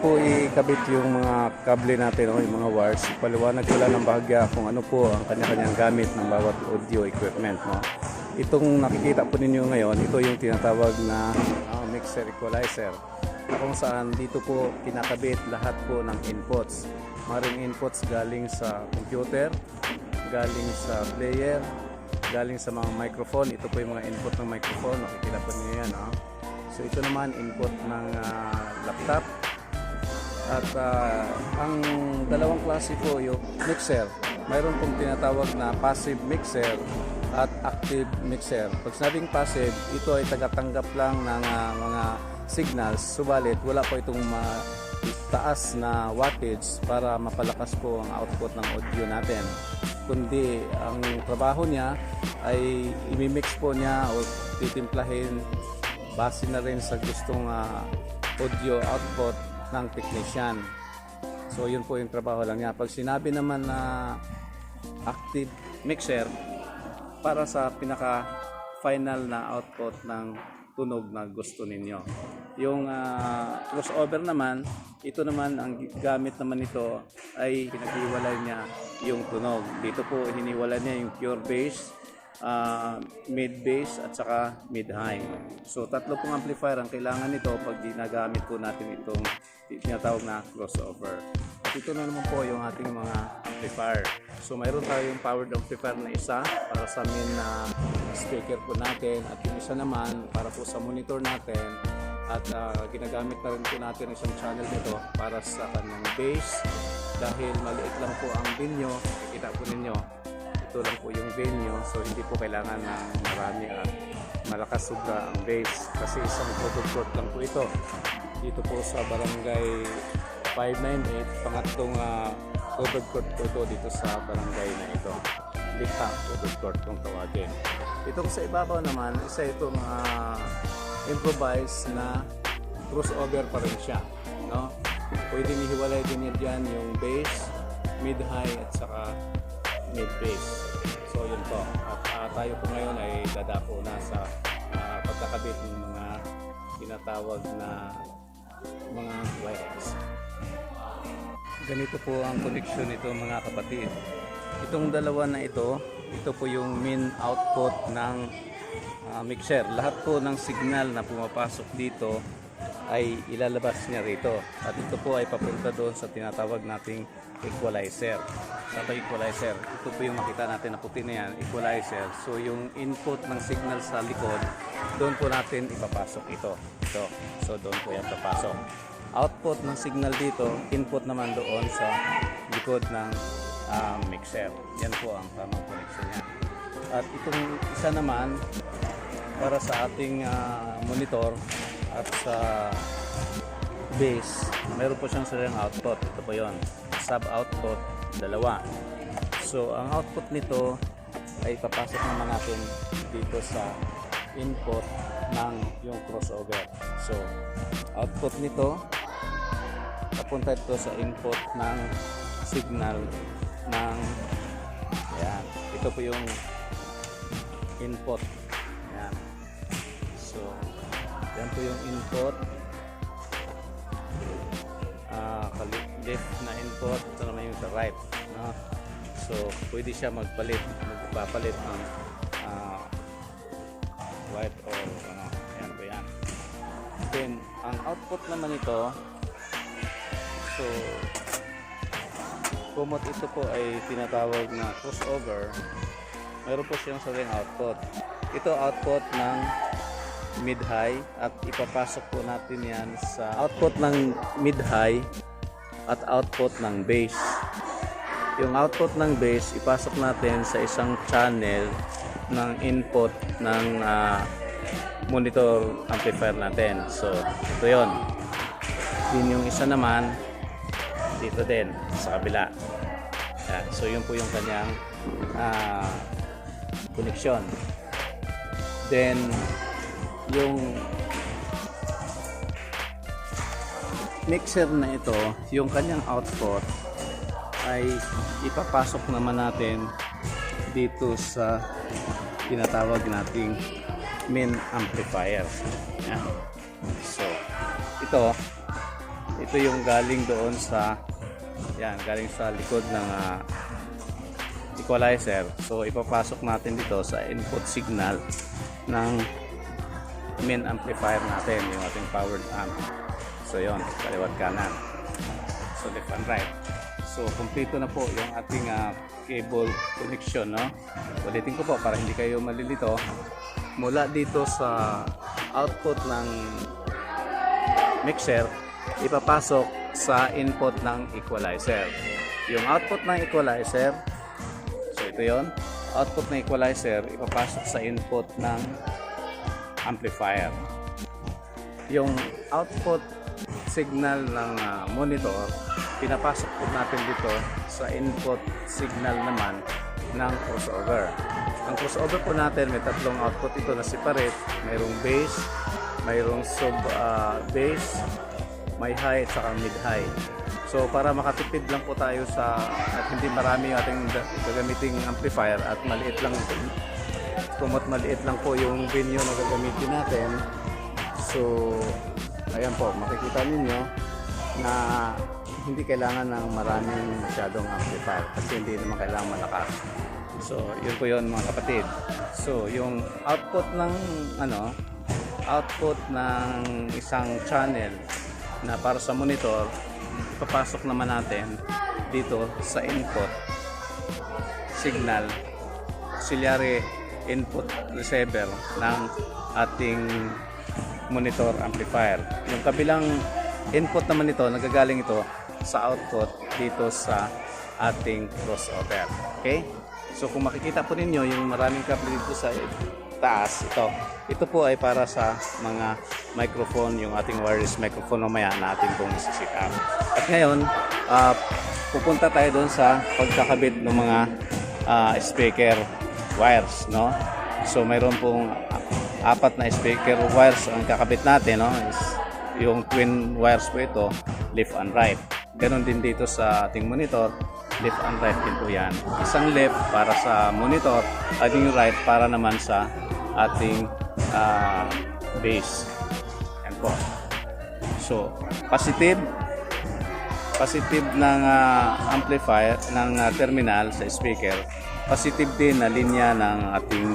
po ikabit yung mga kable natin o yung mga wires, paliwanag ko lang ng bahagya kung ano po ang kanya-kanyang gamit ng bawat audio equipment. No? Itong nakikita po ninyo ngayon, ito yung tinatawag na mixer equalizer. Kung saan dito po kinakabit lahat po ng inputs. Maring inputs galing sa computer, galing sa player, galing sa mga microphone. Ito po yung mga input ng microphone, nakikita po ninyo yan. No? So ito naman input ng laptop. At ang dalawang klase po yung mixer. Mayroon pong tinatawag na passive mixer at active mixer. Pag sinabing passive, ito ay tagatanggap lang ng mga signals. Subalit wala po itong taas na wattage para mapalakas po ang output ng audio natin. Kundi ang trabaho niya ay imimix po niya o titimplahin base na rin sa gustong audio output ng technician. So yun po yung trabaho lang niya. Pag sinabi naman na active mixer, para sa pinaka final na output ng tunog na gusto ninyo. Yung crossover naman, ito naman ang gamit naman nito ay pinaghiwalay niya yung tunog. Dito po hiniwalay niya yung pure bass, mid bass at saka mid high. So tatlo pong amplifier ang kailangan nito pag ginagamit po natin itong tinatawag na crossover. At ito na naman po yung ating mga amplifier. So mayroon tayong powered amplifier na isa para sa main na speaker po natin, at yung isa naman para po sa monitor natin, at ginagamit na rin po natin isang channel nito para sa kanyang bass. Dahil maliit lang po ang venue, nakikita po ninyo, ito lang po yung venue, so hindi po kailangan ng marami at malakas sobra ang bass kasi isang photo lang po ito. Dito po sa barangay 598, pangatlong covered court po ito dito sa barangay na ito. Likha covered court kung tawagin. Itong sa ibabaw naman, isa itong improvised na crossover pa rin siya. No? Pwede nihiwalay din niya dyan yung bass, mid-high at saka mid-bass. So yun po. At tayo po ngayon ay dadako na sa pagkakabit ng mga tinatawag na mga wires. Ganito po ang connection nito mga kapatid. Itong dalawa na ito po yung main output ng mixer. Lahat po ng signal na pumapasok dito ay ilalabas niya rito. At ito po ay papunta doon sa tinatawag nating equalizer. Sa equalizer, ito po yung makita natin na puti na yan, equalizer. So yung input ng signal sa likod, doon po natin ipapasok ito. So doon po yan papasok. Output ng signal dito, input naman doon sa likod ng mixer. Yan po ang tamang connection niya. At itong isa naman para sa ating monitor at sa bass, mayroon po siyang sariling output. Ito po yun, sub output, dalawa. So ang output nito ay papasok naman natin dito sa input ng yung crossover. So output nito papunta ito sa input ng signal ng yan. Ito po yung input. Yan. So yan po yung input. Left na input, ito naman yung sa right. No? So pwede siya magpapalit ng white or ano. Yan po yan. Then ang output naman ito, so kumot ito po ay tinatawag na crossover. Mayroon po siyang sariling output. Ito output ng mid-high at ipapasok po natin yan sa output ng mid-high at output ng bass. Yung output ng bass ipasok natin sa isang channel ng input ng monitor amplifier natin. So ito yon. Yun yung isa naman dito din sa kabila. Yan. So yun po yung kanyang connection. Then yung mixer na ito, yung kanyang output ay ipapasok naman natin dito sa tinatawag nating main amplifier. Yan. So ito ito yung galing doon sa galing sa likod ng equalizer. So ipapasok natin dito sa input signal ng main amplifier natin, yung ating powered amp. So yon, kaliwat kanan. So left and right. So kumpleto na po yung ating cable connection, no? Ulitin ko po para hindi kayo malilito. Mula dito sa output ng mixer, ipapasok sa input ng equalizer. Yung output ng equalizer, so ito yon, output ng equalizer ipapasok sa input ng amplifier. Yung output signal ng monitor, pinapasok po natin dito sa input signal naman ng crossover. Ang crossover po natin may tatlong output ito na separate. Mayroong bass, mayroong sub bass, may high at saka mid high. So para makatipid lang po tayo at hindi marami yung ating gagamiting amplifier at maliit lang, kumot maliit lang po yung venue na gagamitin natin. So ayan po, makikita ninyo na hindi kailangan ng maraming masyadong amplifier kasi hindi naman kailangan malakas. So yun po yun mga kapatid. So yung output ng output ng isang channel na para sa monitor, ipapasok naman natin dito sa input signal, auxiliary input receiver ng ating monitor amplifier. Yung kabilang input naman ito, nagagaling ito sa output dito sa ating crossover. Okay? So kung makikita po ninyo yung maraming kable dito sa taas, ito po ay para sa mga microphone, yung ating wireless microphone mamaya na ating pong isi-set up. At ngayon, pupunta tayo doon sa pagkakabit ng mga speaker wires, no? So mayroon pong apat na speaker wires ang kakabit natin, no? Yung twin wires po ito, left and right. Ganon din dito sa ating monitor, left and right din po yan. Isang left para sa monitor at yung right para naman sa ating bass. Yan po. So positive ng amplifier ng terminal sa speaker, positive din na linya ng ating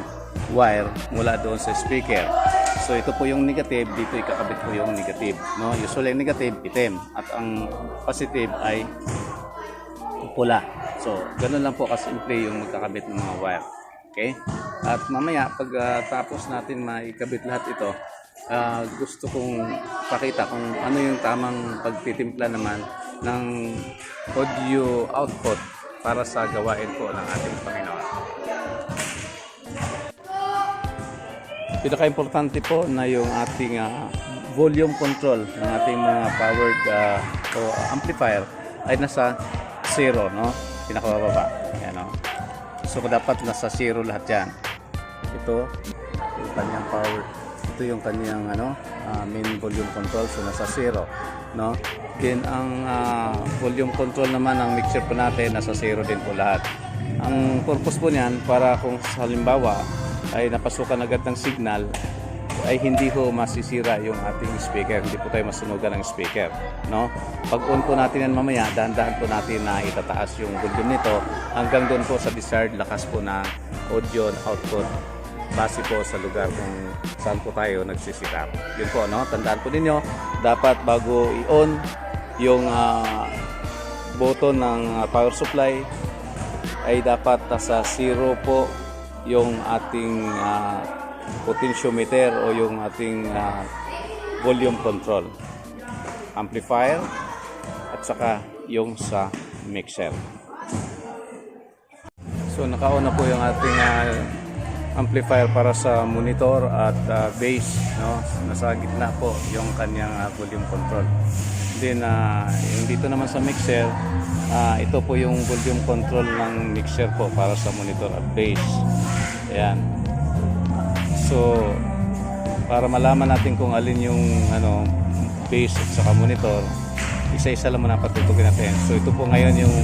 wire mula doon sa speaker. So ito po yung negative, dito ikakabit po yung negative, no? Usually negative itim at ang positive ay pula. So ganun lang po kasimple yung magkakabit ng mga wire. Okay? At mamaya pag tapos natin maikabit lahat ito, gusto kong pakita kung ano yung tamang pagtitimpla naman ng audio output para sa gawain po ng ating Panginoon. Pinaka-importante po na yung ating volume control ng ating mga powered amplifier ay nasa 0, no? Pinakababa. Ayan, no? So dapat nasa 0 lahat yan. Ito yung kanyang power. Ito yung kanyang main volume control, so nasa 0, no? Then ang volume control naman ng mixer po natin nasa 0 din po lahat. Ang purpose po niyan para kung halimbawa ay napasukan agad ng signal ay hindi ho masisira yung ating speaker, hindi po tayo masunugan ng speaker, no? Pag on po natin yan mamaya, dahan-dahan po natin na itataas yung volume nito hanggang doon po sa desired lakas po na audio output base po sa lugar kung saan po tayo nagsiset up. Yun po, no? Tandaan po ninyo, dapat bago i-on yung button ng power supply ay dapat nasa 0 po yung ating potentiometer o yung ating volume control amplifier at saka yung sa mixer. So naka-on na po yung ating amplifier para sa monitor at bass, no? Nasa gitna po yung kanyang volume control. Then yung dito naman sa mixer, ito po yung volume control ng mixer po para sa monitor at bass. Ayan. So para malaman natin kung alin yung bass at saka monitor, isa-isa lang muna patutugin natin. So ito po ngayon yung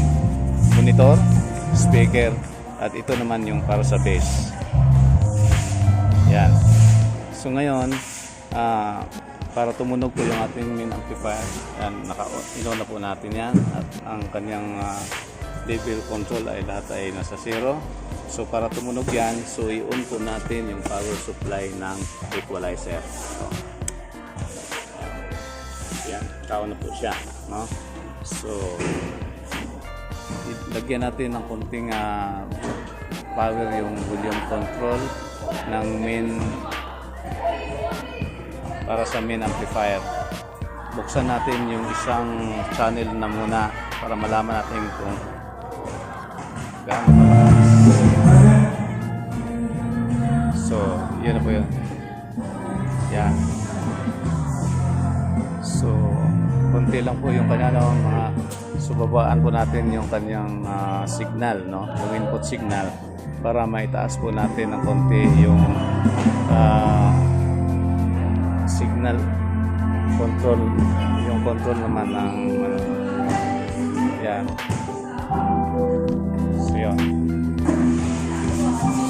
monitor, speaker, at ito naman yung para sa bass. Yan. So ngayon, para tumunog po yung ating main amplifier. Yan, ino na po natin yan at ang kanyang level control ay lahat ay nasa 0. So para tumunog yan, so i-on po natin yung power supply ng equalizer. Yan, tao na po siya, no? So lagyan natin ng konting power yung volume control ng main para sa main amplifier. Buksan natin yung isang channel na muna para malaman natin kung gaano malakas. So, yun na po yun. Yan. So, konti lang po yung kanya, no, mga subabaan po natin yung kanyang signal, no, yung input signal para maitaas po natin ng konti yung signal control, yung control naman ng yan. So yun.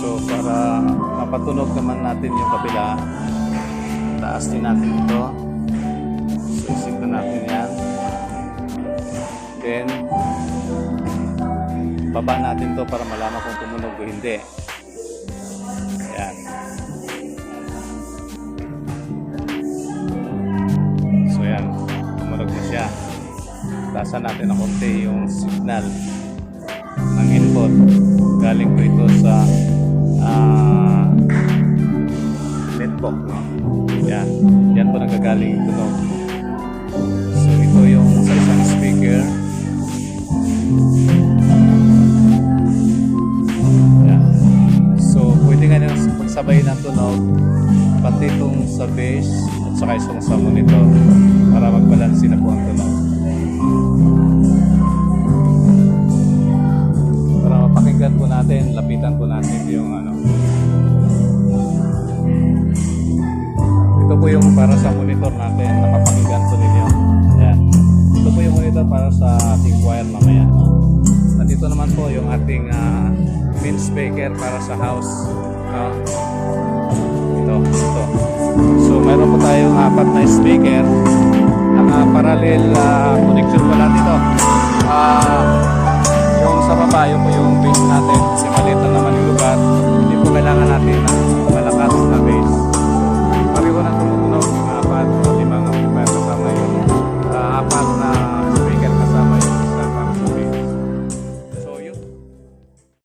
So para mapatunog naman natin yung kabila, taas din natin ito. So isipin natin yan. Then baba natin to para malaman kung tumunog o hindi. Yan. So yan, tumunog na siya. Taasan natin ng konti yung signal ng input. Galing po ito sa netbook, no? Yan. Yan po nagagaling yung tunog. So ito yung sa isang speaker. Yan. So pwede nga nang pagsabay ng tunog pati itong sa bass at saka itong sa monitor para magbalansin na po ang tunog. Para mapakinggan po natin, lapitan po natin yung ano. Ito po yung para sa monitor natin, napapakinggan po ninyo. Ayan. Ito po yung monitor para sa ating choir mamaya. At ito naman po yung ating main speaker para sa house. Ito. So mayroon po tayong 4 na speaker. Ang parallel connection pala dito. Yung sa baba, yun po yung bass natin.